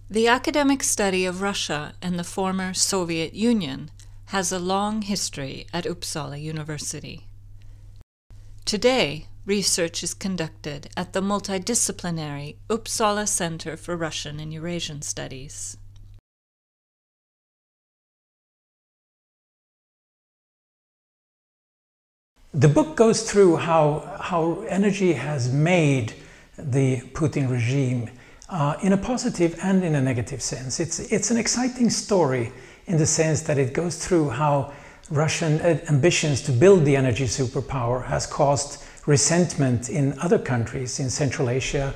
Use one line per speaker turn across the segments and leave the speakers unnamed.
The academic study of Russia and the former Soviet Union has a long history at Uppsala University. Today, research is conducted at the multidisciplinary Uppsala Center for Russian and Eurasian Studies.
The book goes through how energy has made the Putin regime in a positive and in a negative sense. It's an exciting story in the sense that it goes through how Russian ambitions to build the energy superpower has caused resentment in other countries in Central Asia,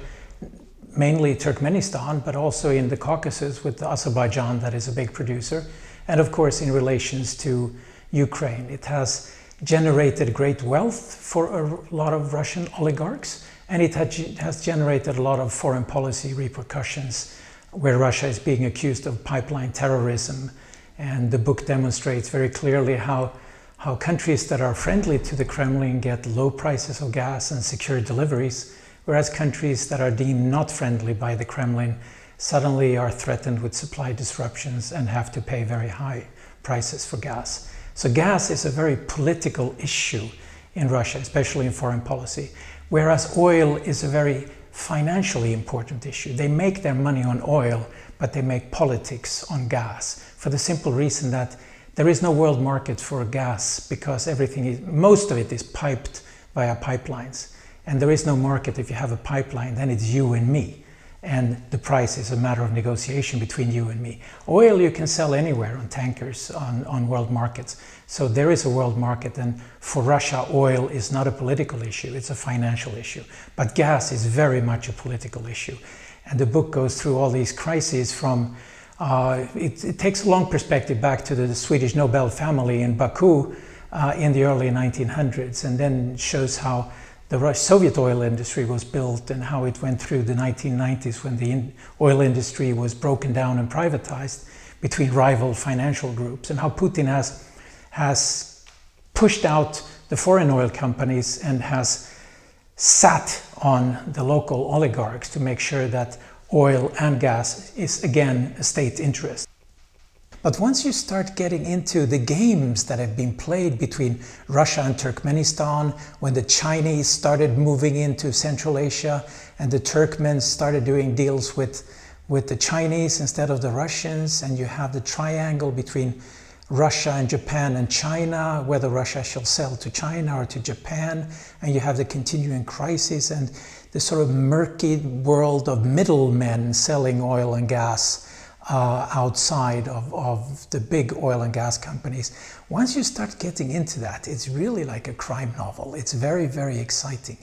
mainly Turkmenistan, but also in the Caucasus with Azerbaijan, that is a big producer, and of course in relations to Ukraine. It has generated great wealth for a lot of Russian oligarchs, and it has generated a lot of foreign policy repercussions where Russia is being accused of pipeline terrorism. And the book demonstrates very clearly how countries that are friendly to the Kremlin get low prices of gas and secure deliveries, whereas countries that are deemed not friendly by the Kremlin suddenly are threatened with supply disruptions and have to pay very high prices for gas. So gas is a very political issue in Russia, especially in foreign policy, whereas oil is a very financially important issue. They make their money on oil, but they make politics on gas for the simple reason that there is no world market for gas because most of it is piped via pipelines. And there is no market if you have a pipeline, then it's you and me. And the price is a matter of negotiation between you and me. Oil you can sell anywhere on tankers on world markets. So there is a world market, and for Russia oil is not a political issue, it's a financial issue. But gas is very much a political issue. And the book goes through all these crises from, it takes a long perspective back to the Swedish Nobel family in Baku in the early 1900s, and then shows how the Soviet oil industry was built and how it went through the 1990s when the oil industry was broken down and privatized between rival financial groups, and how Putin has pushed out the foreign oil companies and has sat on the local oligarchs to make sure that oil and gas is again a state interest. But once you start getting into the games that have been played between Russia and Turkmenistan, when the Chinese started moving into Central Asia and the Turkmens started doing deals with the Chinese instead of the Russians, and you have the triangle between Russia and Japan and China, whether Russia shall sell to China or to Japan, and you have the continuing crisis and the sort of murky world of middlemen selling oil and gas outside of the big oil and gas companies. Once you start getting into that, it's really like a crime novel. It's very, very exciting.